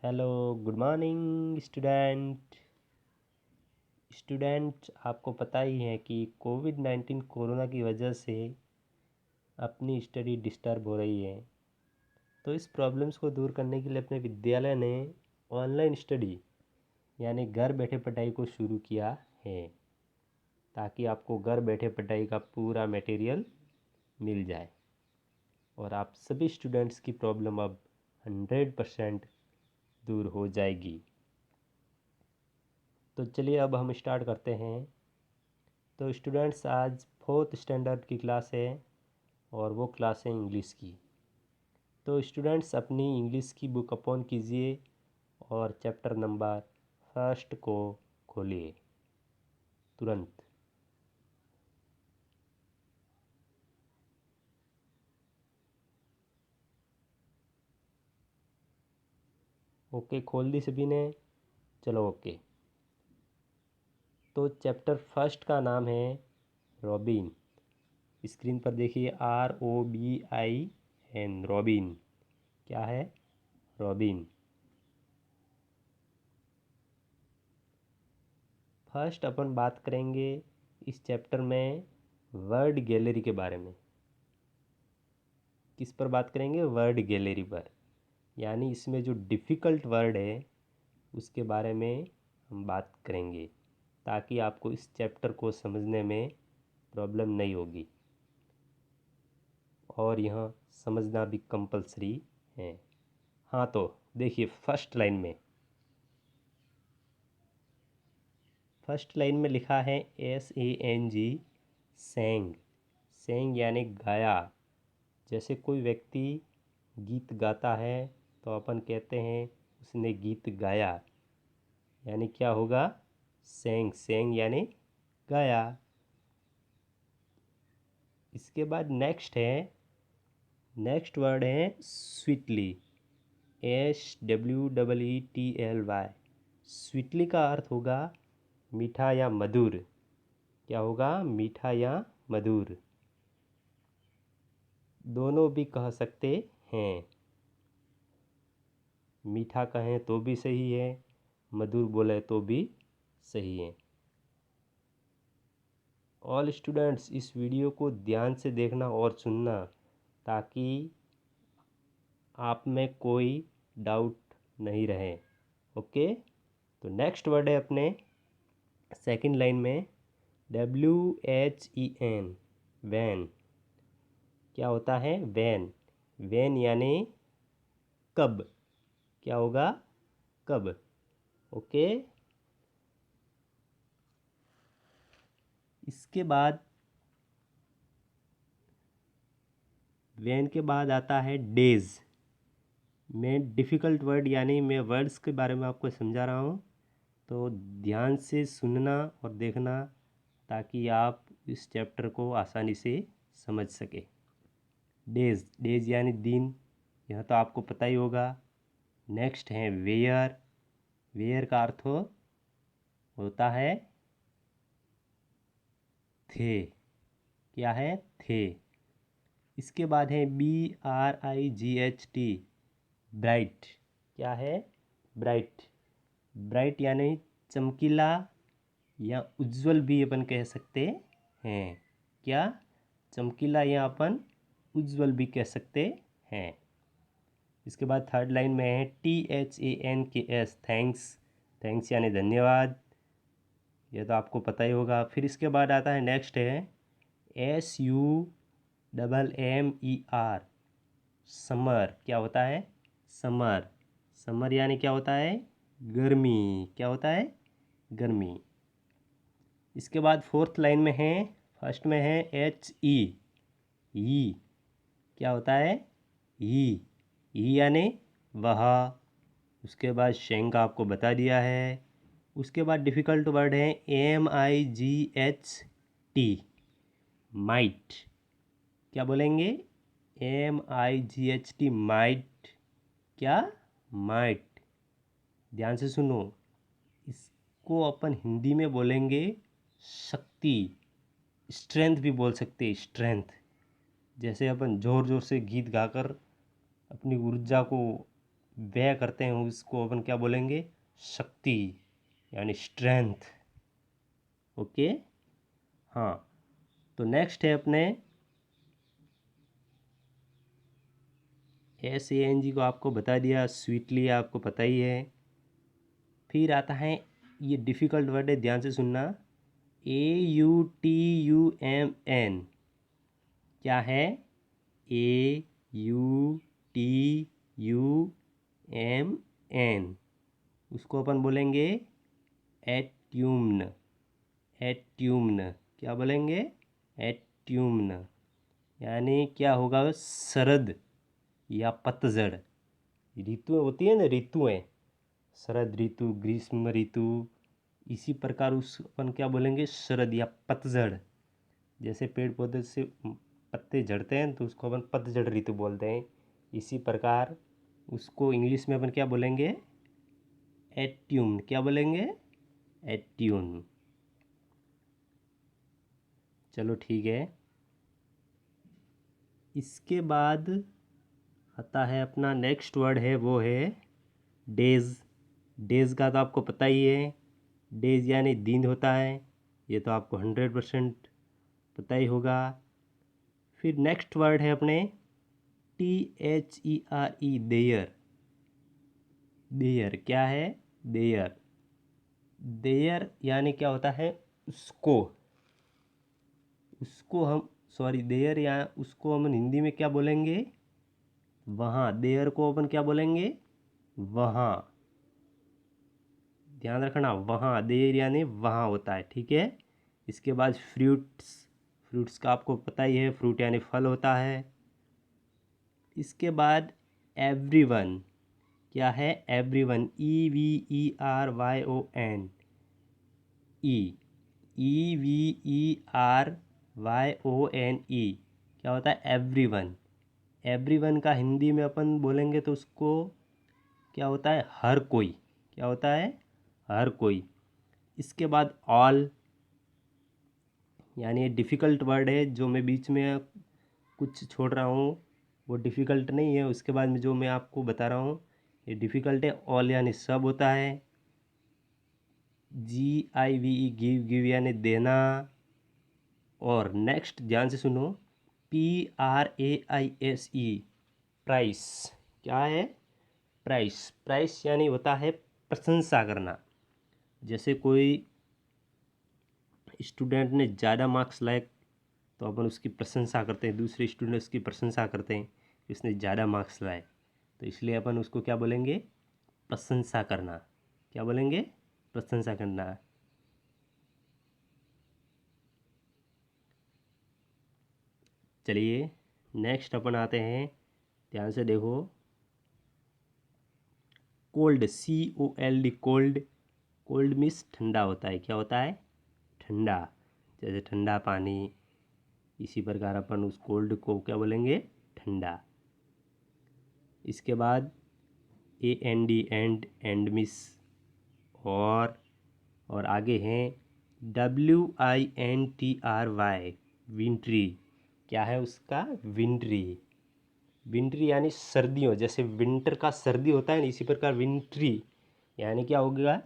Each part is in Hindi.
Hello, good morning student. आपको पता ही है कि कोविड-19 कोरोना की वजह से अपनी स्टडी डिस्टर्ब हो रही है। तो इस प्रॉब्लम्स को दूर करने के लिए अपने विद्यालय ने ऑनलाइन स्टडी यानी घर बैठे पढ़ाई को शुरू किया है, ताकि आपको घर बैठे पढ़ाई का पूरा मटेरियल मिल जाए और आप सभी स्टूडेंट्स की प्रॉब्लम अब 100% दूर हो जाएगी। तो चलिए अब हम स्टार्ट करते हैं। तो स्टूडेंट्स, आज 4th स्टैंडर्ड की क्लास है और वो क्लास है इंग्लिश की। तो स्टूडेंट्स, अपनी इंग्लिश की बुक ओपन कीजिए और चैप्टर नंबर 1 को खोलिए तुरंत। ओके, खोल दी सभी ने? चलो ओके। तो चैप्टर 1 का नाम है रॉबिन। स्क्रीन पर देखिए, ROBIN, रॉबिन। क्या है? रॉबिन। फर्स्ट अपन बात करेंगे इस चैप्टर में वर्ड गैलरी के बारे में। किस पर बात करेंगे? वर्ड गैलरी पर। यानी इसमें जो डिफ़िकल्ट वर्ड है उसके बारे में हम बात करेंगे, ताकि आपको इस चैप्टर को समझने में प्रॉब्लम नहीं होगी और यह समझना भी कंपलसरी है। हाँ, तो देखिए फर्स्ट लाइन में लिखा है SANG, सेंग। सेंग यानी गाया। जैसे कोई व्यक्ति गीत गाता है तो अपन कहते हैं उसने गीत गाया, यानी क्या होगा? सेंग। सेंग यानी गाया। इसके बाद नेक्स्ट वर्ड है स्वीटली। SWEETLY। स्वीटली का अर्थ होगा मीठा या मधुर। क्या होगा? मीठा या मधुर। दोनों भी कह सकते हैं। मीठा कहें तो भी सही है, मधुर बोले तो भी सही है। ऑल स्टूडेंट्स, इस वीडियो को ध्यान से देखना और सुनना, ताकि आप में कोई डाउट नहीं रहे। ओके। तो नेक्स्ट वर्ड है अपने सेकंड लाइन में WHEN, वैन। क्या होता है? वैन। वैन यानी कब। क्या होगा? कब। ओके। इसके बाद वैन के बाद आता है डेज। मैं डिफ़िकल्ट वर्ड यानी मैं वर्ड्स के बारे में आपको समझा रहा हूँ, तो ध्यान से सुनना और देखना, ताकि आप इस चैप्टर को आसानी से समझ सके। डेज। डेज यानी दिन, यह तो आपको पता ही होगा। नेक्स्ट है वेयर। वेयर का अर्थ होता है थे। क्या है? थे। इसके बाद है BRIGHT, ब्राइट। क्या है? ब्राइट। ब्राइट यानी चमकीला या उज्जवल भी अपन कह सकते हैं। क्या? चमकीला या अपन उज्जवल भी कह सकते हैं। इसके बाद थर्ड लाइन में है THANKS, थैंक्स। थैंक्स यानी धन्यवाद। यह तो आपको पता ही होगा। फिर इसके बाद आता है नेक्स्ट है SUMMER, समर। क्या होता है? समर। समर यानी क्या होता है? गर्मी। क्या होता है? गर्मी। इसके बाद फोर्थ लाइन में है, फर्स्ट में है HE, ई। क्या होता है? ई। ई यानी वह। उसके बाद शेंग का आपको बता दिया है। उसके बाद डिफ़िकल्ट वर्ड है MIGHT, माइट। क्या बोलेंगे? MIGHT, might. क्या? माइट। ध्यान से सुनो, इसको अपन हिंदी में बोलेंगे शक्ति। स्ट्रेंथ भी बोल सकते हैं, स्ट्रेंथ। जैसे अपन ज़ोर ज़ोर से गीत गाकर अपनी ऊर्जा को व्यय करते हैं उसको अपन क्या बोलेंगे, शक्ति यानी स्ट्रेंथ। ओके, हाँ। तो नेक्स्ट है अपने SANG को आपको बता दिया, स्वीटली आपको पता ही है। फिर आता है ये डिफ़िकल्ट वर्ड है, ध्यान से सुनना, AUTUMN। क्या है? AUTUMN, उसको अपन बोलेंगे एट्यूम्न। एट्यूम्न, क्या बोलेंगे? एट्यूम्न। यानी क्या होगा? शरद या पतझड़। ऋतुएं होती है ना, ऋतुएं, शरद ऋतु, ग्रीष्म ऋतु, इसी प्रकार उस अपन क्या बोलेंगे, शरद या पतझड़। जैसे पेड़ पौधे से पत्ते झड़ते हैं तो उसको अपन पतझड़ ऋतु बोलते हैं, इसी प्रकार उसको इंग्लिश में अपन क्या बोलेंगे, एट्यून। क्या बोलेंगे? एट्यून। चलो ठीक है। इसके बाद आता है अपना नेक्स्ट वर्ड है, वो है डेज। डेज का तो आपको पता ही है, डेज यानी दिन होता है, ये तो आपको 100% पता ही होगा। फिर नेक्स्ट वर्ड है अपने THERE, देयर। देयर क्या है? देयर। देयर यानी क्या होता है? उसको। उसको हम सॉरी देयर या उसको हम हिंदी में क्या बोलेंगे? वहाँ। देयर को अपन क्या बोलेंगे? वहाँ। ध्यान रखना, वहाँ, देयर यानी वहाँ होता है, ठीक है। इसके बाद फ्रूट्स। फ्रूट्स का आपको पता ही है, फ्रूट यानी फल होता है। इसके बाद एवरीवन। क्या है? Everyone, EVERYON। EVERYON, क्या होता है? एवरीवन। एवरीवन का हिंदी में अपन बोलेंगे तो उसको क्या होता है? हर कोई। क्या होता है? हर कोई। इसके बाद ऑल, यानी डिफ़िकल्ट वर्ड है, जो मैं बीच में कुछ छोड़ रहा हूँ वो डिफ़िकल्ट नहीं है, उसके बाद में जो मैं आपको बता रहा हूँ ये डिफ़िकल्ट है। ऑल यानी सब होता है। GIVE, give. गिव यानी देना। और नेक्स्ट ध्यान से सुनो, PRAISE, प्राइस। क्या है? प्राइस। प्राइस यानी होता है प्रशंसा करना। जैसे कोई स्टूडेंट ने ज़्यादा मार्क्स लाए तो अपन उसकी प्रशंसा करते हैं, दूसरे स्टूडेंट उसकी प्रशंसा करते हैं कि उसने ज़्यादा मार्क्स लाए, तो इसलिए अपन उसको क्या बोलेंगे? प्रशंसा करना। क्या बोलेंगे? प्रशंसा करना। चलिए नेक्स्ट अपन आते हैं, ध्यान से देखो, cold, COLD, cold. Cold means ठंडा होता है। क्या होता है? ठंडा। जैसे ठंडा पानी, इसी प्रकार अपन उस कोल्ड को क्या बोलेंगे? ठंडा। इसके बाद AND, एंड मिस, और आगे हैं WINTRY, विंट्री। क्या है उसका? विंट्री। विंट्री यानी सर्दियों, जैसे विंटर का सर्दी होता है ना, इसी प्रकार विंट्री यानी क्या हो गया?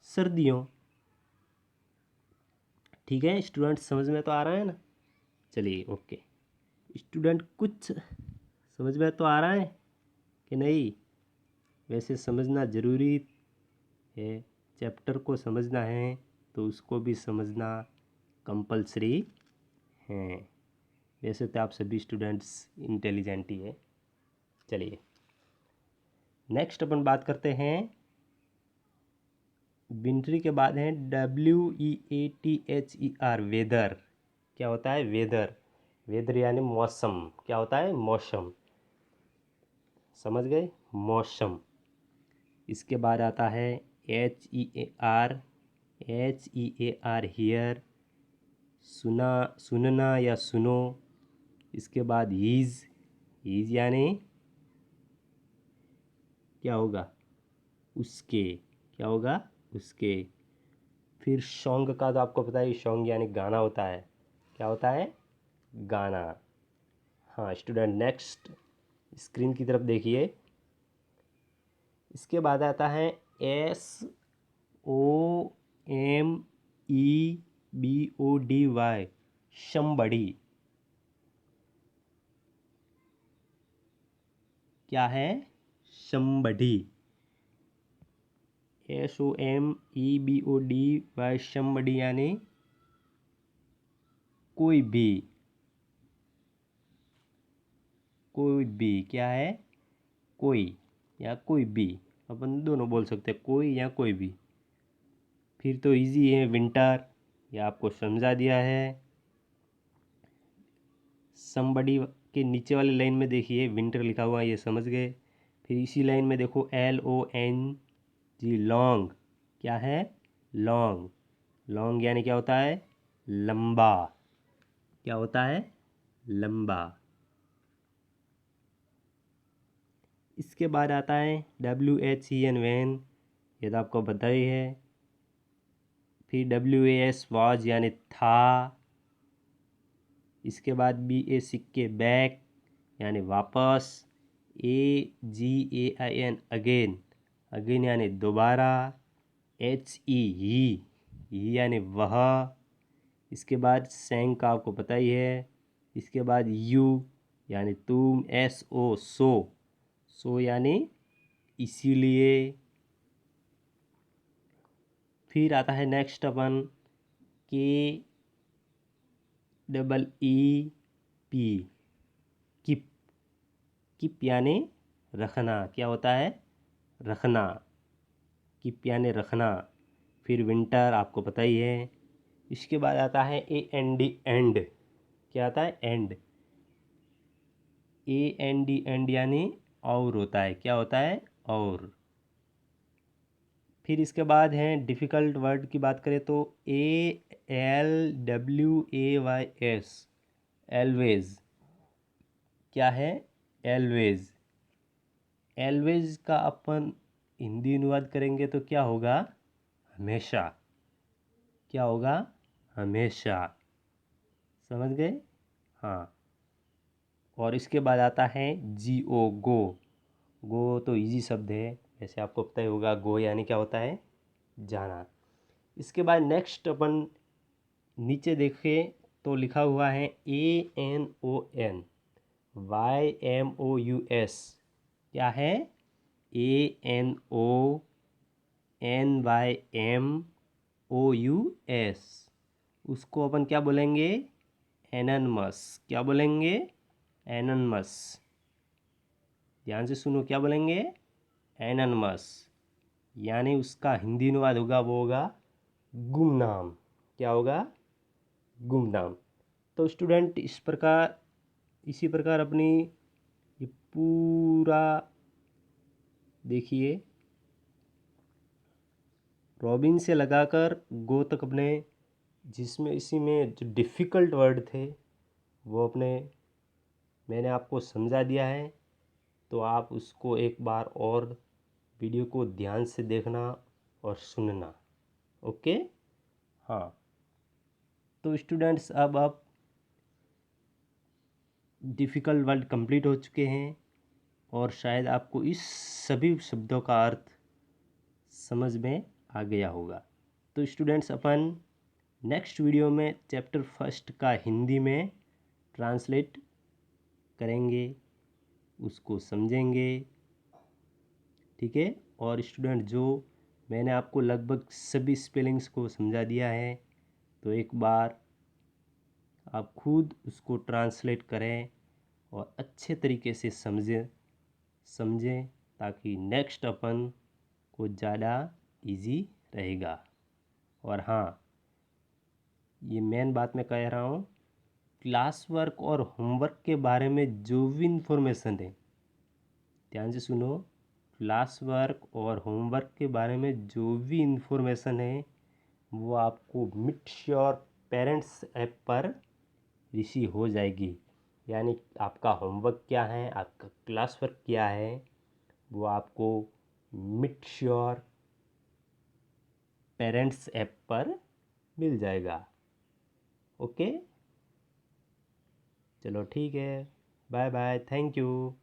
सर्दियों। ठीक है स्टूडेंट, समझ में तो आ रहा है ना? चलिए ओके। स्टूडेंट कुछ समझ में तो आ रहा है कि नहीं? वैसे समझना ज़रूरी है, चैप्टर को समझना है तो उसको भी समझना कंपलसरी है। वैसे तो आप सभी स्टूडेंट्स इंटेलिजेंट ही है। चलिए नेक्स्ट अपन बात करते हैं, विंटरी के बाद है WEATHER, वेदर। क्या होता है? वेदर। वेदर यानी मौसम। क्या होता है? मौसम। समझ गए? मौसम। इसके बाद आता है HEAR, हियर, सुना, सुनना या सुनो। इसके बाद हीज यानी क्या होगा? उसके। क्या होगा? उसके। फिर सॉन्ग का तो आपको पता है, सॉन्ग यानी गाना होता है। क्या होता है? गाना। हाँ स्टूडेंट नेक्स्ट स्क्रीन की तरफ देखिए, इसके बाद आता है SOMEBODY, somebody। क्या है? somebody। SOMEBODY, somebody यानी कोई भी। कोई भी क्या है? कोई या कोई भी, अपन दोनों बोल सकते हैं, कोई या कोई भी। फिर तो इजी है, विंटर, या आपको समझा दिया है। समबडी के नीचे वाली लाइन में देखिए विंटर लिखा हुआ है, ये समझ गए। फिर इसी लाइन में देखो LONG, लॉन्ग। क्या है? लॉन्ग। लॉन्ग यानी क्या होता है? लंबा। क्या होता है? लंबा। इसके बाद आता है WHEN, वैन, ये तो आपको पता ही है। फिर WAS, वाज, यानी था। इसके बाद BACK, बैक, यानी वापस। AGAIN, अगेन, अगेन यानी दोबारा। HE, ही यानी वह। इसके बाद सेंग का आपको पता ही है। इसके बाद यू यानी तुम। SO, सो, सो यानी इसीलिए। फिर आता है नेक्स्ट अपन KEEP, किप। किप यानी रखना। क्या होता है? रखना। किप यानी रखना। फिर विंटर आपको पता ही है। इसके बाद आता है AND, एंड। क्या आता है? एंड। AND, एंड यानी और होता है। क्या होता है? और। फिर इसके बाद है डिफ़िकल्ट वर्ड की बात करें तो ALWAYS, एलवेज। क्या है? एलवेज। एलवेज का अपन हिंदी अनुवाद करेंगे तो क्या होगा? हमेशा। क्या होगा? हमेशा। समझ गए? हाँ। और इसके बाद आता है GO, गो। गो तो इजी शब्द है, वैसे आपको पता ही होगा। गो यानी क्या होता है? जाना। इसके बाद नेक्स्ट अपन नीचे देखें तो लिखा हुआ है ANONYMOUS। क्या है? ANONYMOUS। उसको अपन क्या बोलेंगे? एननमस। क्या बोलेंगे? एननमस। ध्यान से सुनो, क्या बोलेंगे? एननमस। यानी उसका हिंदी अनुवाद होगा, वो होगा गुमनाम। क्या होगा? गुमनाम। तो स्टूडेंट इसी प्रकार अपनी ये पूरा देखिए, रॉबिन से लगाकर गो तक अपने, जिसमें इसी में जो डिफ़िकल्ट वर्ड थे वो अपने मैंने आपको समझा दिया है। तो आप उसको एक बार और वीडियो को ध्यान से देखना और सुनना। ओके? हाँ। तो स्टूडेंट्स अब आप डिफ़िकल्ट वर्ड कंप्लीट हो चुके हैं और शायद आपको इस सभी शब्दों का अर्थ समझ में आ गया होगा। तो स्टूडेंट्स अपन नेक्स्ट वीडियो में चैप्टर फर्स्ट का हिंदी में ट्रांसलेट करेंगे, उसको समझेंगे। ठीक है? और स्टूडेंट जो मैंने आपको लगभग सभी स्पेलिंग्स को समझा दिया है, तो एक बार आप खुद उसको ट्रांसलेट करें और अच्छे तरीके से समझें ताकि नेक्स्ट अपन को ज़्यादा इजी रहेगा। और हाँ, ये मेन बात मैं कह रहा हूँ, क्लास वर्क और होमवर्क के बारे में जो भी इंफॉर्मेशन है, ध्यान से सुनो, क्लास वर्क और होमवर्क के बारे में जो भी इंफॉर्मेशन है वो आपको मेक श्योर पेरेंट्स ऐप पर रिसीव हो जाएगी। यानी आपका होमवर्क क्या है, आपका क्लास वर्क क्या है, वो आपको मेक श्योर पेरेंट्स ऐप पर मिल जाएगा। ओके? चलो ठीक है, बाय बाय, थैंक यू।